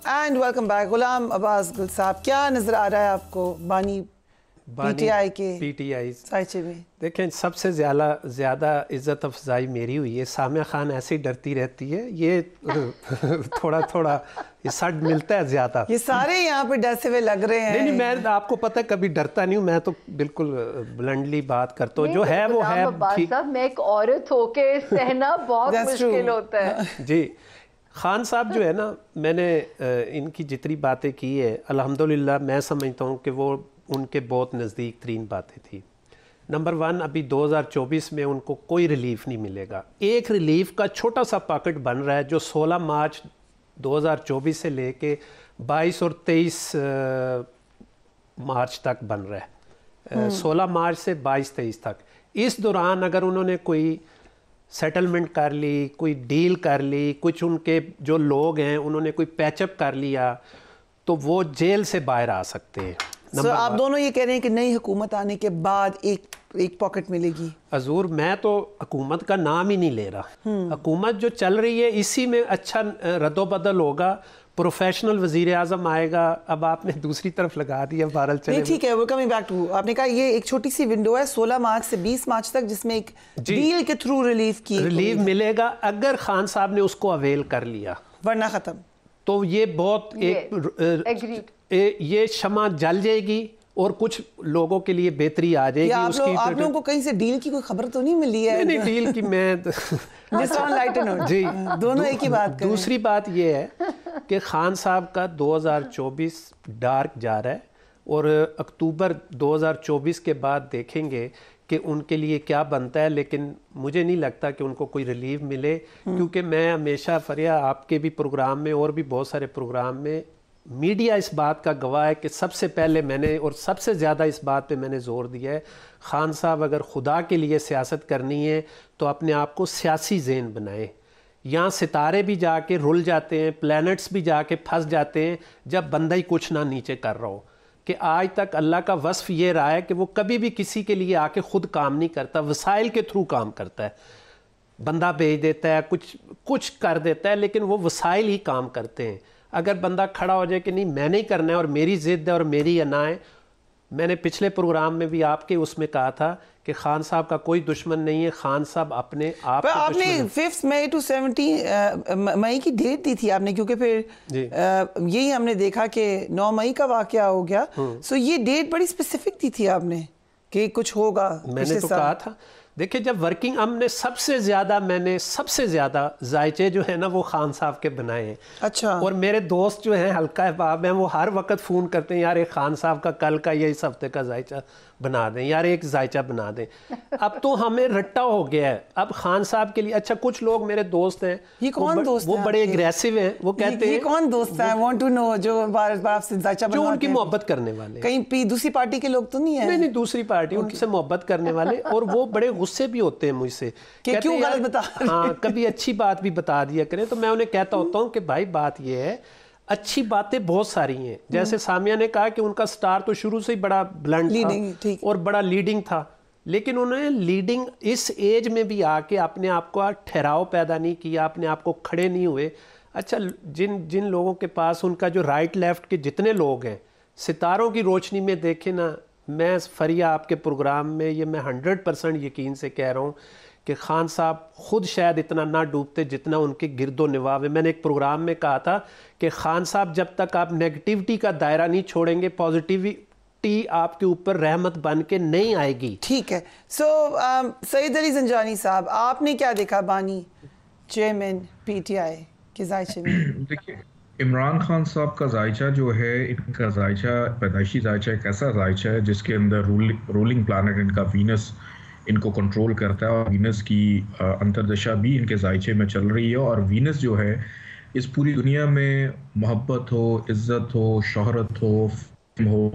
And welcome back. Ghulam Abbas Gul صاحب, کیا نظر آ رہا ہے آپ کو بانی پی ٹی آئی کے پی ٹی آئی سائچے میں؟ دیکھیں, سب سے زیادہ عزت افزائی میری ہوئی ہے. سامعہ خان ایسے ہی ڈرتی رہتی ہے, یہ تھوڑا یہ سٹ ملتا ہے زیادہ. یہ سارے یہاں پہ ڈرتے ہوئے لگ رہے ہیں. نہیں, میں آپ کو پتہ ہے کبھی ڈرتا نہیں ہوں, میں تو بالکل بلنڈلی بات کرتا ہوں, جو ہے وہ ہے. میں ایک عورت ہو کے سہنا بہت مشکل ہوتا ہے. جی, خان صاحب جو ہے نا, میں نے ان کی جتنی باتیں کی ہے الحمدللہ میں سمجھتا ہوں کہ وہ ان کے بہت نزدیک ترین باتیں تھیں. نمبر 1, ابھی 2024 میں ان کو کوئی ریلیف نہیں ملے گا. ایک ریلیف کا چھوٹا سا پاکٹ بن رہا ہے جو 16 مارچ 2024 سے لے کے 22 اور 23 مارچ تک بن رہا ہے. 16 مارچ سے 22-23 تک. اس دوران اگر انہوں نے کوئی سیٹلمنٹ کر لی, کوئی ڈیل کر لی, کچھ ان کے جو لوگ ہیں انہوں نے کوئی پیچ اپ کر لیا, تو وہ جیل سے باہر آ سکتے ہیں. آپ دونوں یہ کہہ رہے ہیں کہ نئی حکومت آنے کے بعد ایک پاکٹ ملے گی؟ حضور, میں تو حکومت کا نام ہی نہیں لے رہا. حکومت جو چل رہی ہے اسی میں اچھا رد و بدل ہوگا, پروفیشنل وزیر اعظم آئے گا. اب آپ نے دوسری طرف لگا دیا, بہرحال چلے. ٹھیک ہے, we're coming back to, آپ نے کہا یہ ایک چھوٹی سی ونڈو ہے 16 مارچ سے 20 مارچ تک, جس میں ایک ڈیل کے تھرو ریلیف ملے گا اگر خان صاحب نے اس کو اویل کر لیا, ورنہ ختم. تو یہ بہت یہ شمع جل جائے گی اور کچھ لوگوں کے لیے بہتری آ جائے گی. آپ لوگوں کو کہیں سے ڈیل کی کوئی خبر تو نہیں ملی ہے؟ نہیں, ڈیل کی میں جی دونوں ایک ہی بات کریں. دوسری بات یہ ہے کہ خان صاحب کا 2024 ڈارک جا رہا ہے, اور اکتوبر 2024 کے بعد دیکھیں گے کہ ان کے لیے کیا بنتا ہے. لیکن مجھے نہیں لگتا کہ ان کو کوئی ریلیف ملے, کیونکہ میں ہمیشہ فریا آپ کے بھی پروگرام میں اور بھی بہت سارے پروگرام میں میڈیا اس بات کا گواہ ہے کہ سب سے پہلے میں نے اور سب سے زیادہ اس بات پہ میں نے زور دیا ہے, خان صاحب اگر خدا کے لیے سیاست کرنی ہے تو اپنے آپ کو سیاسی ذہن بنائیں. یہاں ستارے بھی جا کے رل جاتے ہیں, پلینٹس بھی جا کے پھنس جاتے ہیں جب بندہ ہی کچھ نہ نیچے کر رہا ہو. کہ آج تک اللہ کا وصف یہ رہا ہے کہ وہ کبھی بھی کسی کے لیے آ کے خود کام نہیں کرتا, وسائل کے تھرو کام کرتا ہے. بندہ بھیج دیتا ہے, کچھ کر دیتا ہے, لیکن وہ وسائل ہی کام کرتے ہیں. اگر بندہ کھڑا ہو جائے کہ نہیں میں نہیں کرنا ہے اور میری ضد ہے اور میری انا ہے. میں نے پچھلے پروگرام میں بھی آپ کے اس میں کہا تھا کہ خان صاحب کا کوئی دشمن نہیں ہے, خان صاحب اپنے آپ. آپ نے 5 مئی to 17 مئی کی ڈیٹ دی تھی آپ نے, کیونکہ پھر یہی ہم نے دیکھا کہ 9 مئی کا واقعہ ہو گیا. سو یہ ڈیٹ بڑی اسپیسیفک دی تھی آپ نے کہ کچھ ہوگا. میں نے تو کہا تھا. دیکھیں, جب ورکنگ ہم نے سب سے زیادہ ذائچے جو ہیں نا وہ خان صاحب کے بنائے ہیں. اچھا. اور میرے دوست جو ہیں حلقہ احباب ہیں, وہ ہر وقت فون کرتے ہیں, یار ایک خان صاحب کا کل کا یا اس ہفتے کا ذائچہ بنا دیں, یار ایک ذائچہ بنا دیں. اب تو ہمیں رٹا ہو گیا ہے اب خان صاحب کے لیے. اچھا, کچھ لوگ میرے دوست ہیں, یہ کون دوست وہ بڑے اگریسو ہیں, وہ کہتے ہیں یہ کون دوست ہے, I want to know, جو بار بار سے ذائچہ بنواتے ہیں, جو ان کی محبت کرنے والے. کہیں دوسری پارٹی کے لوگ تو نہیں ہیں؟ نہیں, دوسری پارٹی, ان سے محبت کرنے والے. اور وہ بڑے غصے بھی ہوتے ہیں مجھ سے کہ کیوں غلط بتا. ہاں, کبھی اچھی بات بھی بتا دیا کریں. تو میں انہیں کہتا ہوتا ہوں کہ بھائی بات یہ ہے, اچھی باتیں بہت ساری ہیں. جیسے سامیہ نے کہا کہ ان کا سٹار تو شروع سے ہی بڑا بلنڈ تھا اور بڑا لیڈنگ تھا, لیکن انہوں نے لیڈنگ اس ایج میں بھی آ کے اپنے آپ کو ٹھہراؤ پیدا نہیں کیا, اپنے آپ کو کھڑے نہیں ہوئے. اچھا, جن لوگوں کے پاس ان کا جو رائٹ لیفٹ کے جتنے لوگ ہیں, ستاروں کی روشنی میں دیکھیں نا, میں فریا آپ کے پروگرام میں یہ میں 100% یقین سے کہہ رہا ہوں کہ خان صاحب خود شاید اتنا نہ ڈوبتے جتنا ان کے گرد و نواح ہے. میں نے ایک پروگرام میں کہا تھا کہ خان صاحب جب تک آپ نیگیٹیوٹی کا دائرہ نہیں چھوڑیں گے, پازیٹیوٹی آپ کے اوپر رحمت بن کے نہیں آئے گی. ٹھیک ہے. سو سعید علی زنجانی صاحب, آپ نے کیا دیکھا بانی چیئرمین پی ٹی آئی کے ذائچے میں؟ دیکھیے, عمران خان صاحب کا ذائچہ جو ہے, ان کا ذائچہ پیدائشی ذائچہ ایک ایسا ذائچہ ہے جس کے اندر رولنگ پلانٹ ان کا وینس ان کو کنٹرول کرتا ہے, اور وینس کی انتردشا بھی ان کے ذائچے میں چل رہی ہے. اور وینس جو ہے اس پوری دنیا میں محبت ہو, عزت ہو, شہرت ہو, فیم ہو,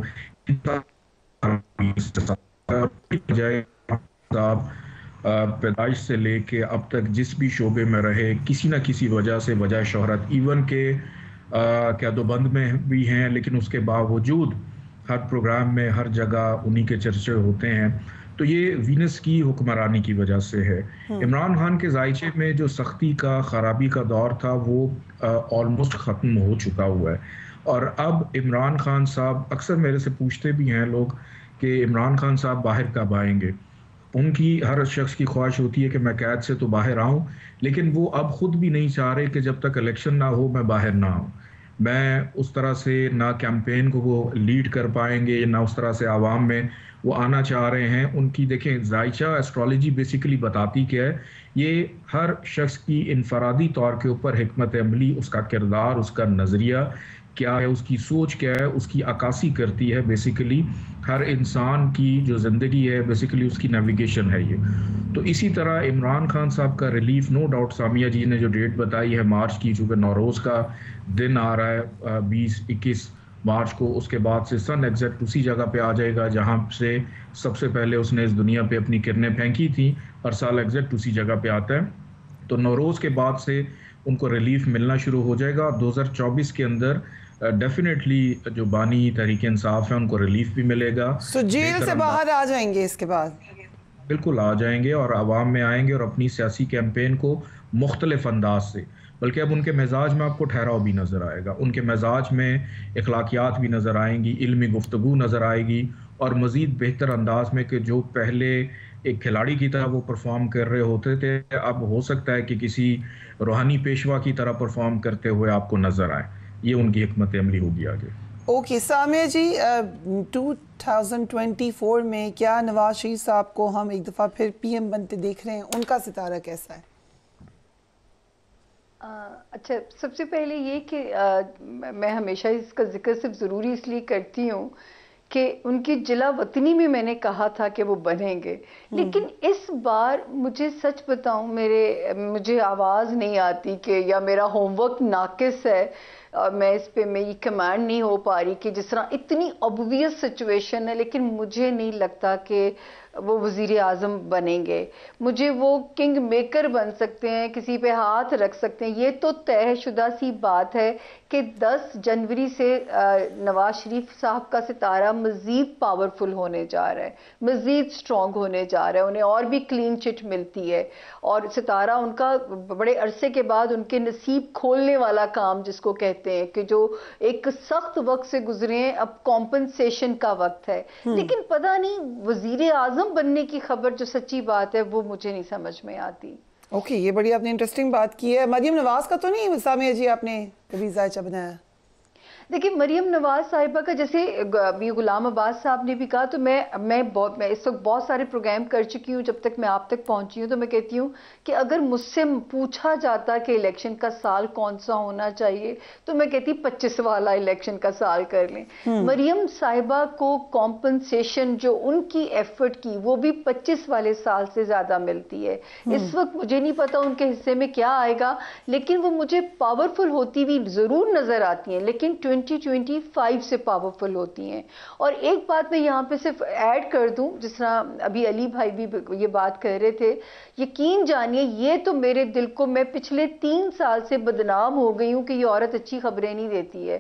پیدائش سے لے کے اب تک جس بھی شعبے میں رہے, کسی نہ کسی وجہ سے وجہ شہرت, ایون کہ قید و بند میں بھی ہیں, لیکن اس کے باوجود ہر پروگرام میں ہر جگہ انہی کے چرچے ہوتے ہیں. تو یہ وینس کی حکمرانی کی وجہ سے ہے. عمران خان کے ذائچے میں جو سختی کا, خرابی کا دور تھا, وہ آلموسٹ ختم ہو چکا ہوا ہے. اور اب عمران خان صاحب اکثر میرے سے پوچھتے بھی ہیں لوگ کہ عمران خان صاحب باہر کب آئیں گے. ان کی ہر شخص کی خواہش ہوتی ہے کہ میں قید سے تو باہر آؤں, لیکن وہ اب خود بھی نہیں چاہ رہے کہ جب تک الیکشن نہ ہو میں باہر نہ آؤں. میں اس طرح سے نہ کیمپین کو وہ لیڈ کر پائیں گے, نہ اس طرح سے عوام میں وہ آنا چاہ رہے ہیں. ان کی دیکھیں ذائچہ ایسٹرالوجی بیسیکلی بتاتی کیا ہے, یہ ہر شخص کی انفرادی طور کے اوپر حکمت عملی, اس کا کردار, اس کا نظریہ کیا ہے, اس کی سوچ کیا ہے, اس کی عکاسی کرتی ہے. بیسیکلی ہر انسان کی جو زندگی ہے بیسیکلی اس کی نیویگیشن ہے یہ. تو اسی طرح عمران خان صاحب کا ریلیف نو ڈاؤٹ سامیہ جی نے جو ڈیٹ بتائی ہے مارچ کی, چونکہ نوروز کا دن آ رہا ہے 20-21 مارچ کو, اس کے بعد سے سن ایگزیکٹ اسی جگہ پہ آ جائے گا جہاں سے سب سے پہلے اس نے اس دنیا پہ اپنی کرنیں پھینکی تھیں. ہر سال ایگزیکٹ اسی جگہ پہ آتا ہے. تو نوروز کے بعد سے ان کو ریلیف ملنا شروع ہو جائے گا. 2024 کے اندر ڈیفینیٹلی جو بانی تحریک انصاف ہے ان کو ریلیف بھی ملے گا. سو جیل سے باہر آ جائیں گے اس کے بعد؟ بالکل آ جائیں گے اور عوام میں آئیں گے اور اپنی سیاسی کیمپین کو مختلف انداز سے, بلکہ اب ان کے مزاج میں آپ کو ٹھہراؤ بھی نظر آئے گا, ان کے مزاج میں اخلاقیات بھی نظر آئیں گی, علمی گفتگو نظر آئے گی, اور مزید بہتر انداز میں کہ جو پہلے ایک کھلاڑی کی طرح وہ پرفارم کر رہے ہوتے تھے اب ہو سکتا ہے کہ کسی روحانی پیشوا کی طرح پرفارم کرتے ہوئے آپ کو نظر آئے. یہ ان کی حکمت عملی ہوگی آگے. اوکے سامیہ جی, 2024 میں کیا نواز شریف صاحب کو ہم ایک دفعہ پھر پی ایم بنتے دیکھ رہے ہیں؟ ان کا ستارہ کیسا ہے؟ اچھا, سب سے پہلے یہ کہ میں ہمیشہ اس کا ذکر صرف ضروری اس لیے کرتی ہوں کہ ان کی جلا وطنی میں میں نے کہا تھا کہ وہ بنیں گے, لیکن اس بار مجھے سچ بتاؤں مجھے آواز نہیں آتی کہ یا میرا ہوم ورک ناقص ہے, میں اس پہ میری کمانڈ نہیں ہو پا رہی کہ جس طرح اتنی obvious سچویشن ہے, لیکن مجھے نہیں لگتا کہ وہ وزیر اعظم بنیں گے. مجھے وہ کنگ میکر بن سکتے ہیں, کسی پہ ہاتھ رکھ سکتے ہیں. یہ تو طے شدہ سی بات ہے کہ 10 جنوری سے نواز شریف صاحب کا ستارہ مزید پاورفل ہونے جا رہا ہے, مزید سٹرونگ ہونے جا رہا ہے, انہیں اور بھی کلین چٹ ملتی ہے, اور ستارہ ان کا بڑے عرصے کے بعد ان کے نصیب کھولنے والا کام جس کو کہتے ہیں کہ جو ایک سخت وقت سے گزرے ہیں, اب کمپنسیشن کا وقت ہے. لیکن پتہ نہیں وزیر اعظم بننے کی خبر جو سچی بات ہے وہ مجھے نہیں سمجھ میں آتی. اوکے, یہ بڑی آپ نے انٹرسٹنگ بات کی ہے. مریم نواز کا تو نہیں سامیہ جی آپ نے کبھی ذائچہ بنایا؟ دیکھیں مریم نواز صاحبہ کا جیسے غلام عباس صاحب نے بھی کہا, تو میں اس وقت بہت سارے پروگرام کر چکی ہوں. جب تک میں آپ تک پہنچی ہوں تو میں کہتی ہوں کہ اگر مجھ سے پوچھا جاتا کہ الیکشن کا سال کون سا ہونا چاہیے تو میں کہتی 25 والا الیکشن کا سال کر لیں. مریم صاحبہ کو کمپنسیشن جو ان کی ایفرٹ کی وہ بھی 25 والے سال سے زیادہ ملتی ہے. اس وقت مجھے نہیں پتا ان کے حصے میں کیا آئے گا, لیکن وہ مجھے پاورفل ہوتی ہوئی ضرور نظر آتی ہیں, لیکن 2025 سے پاورفل ہوتی ہیں. اور ایک بات میں یہاں پہ صرف ایڈ کر دوں, جس طرح ابھی علی بھائی بھی یہ بات کہہ رہے تھے, یقین جانیے یہ تو میرے دل کو, میں پچھلے 3 سال سے بدنام ہو گئی ہوں کہ یہ عورت اچھی خبریں نہیں دیتی ہے.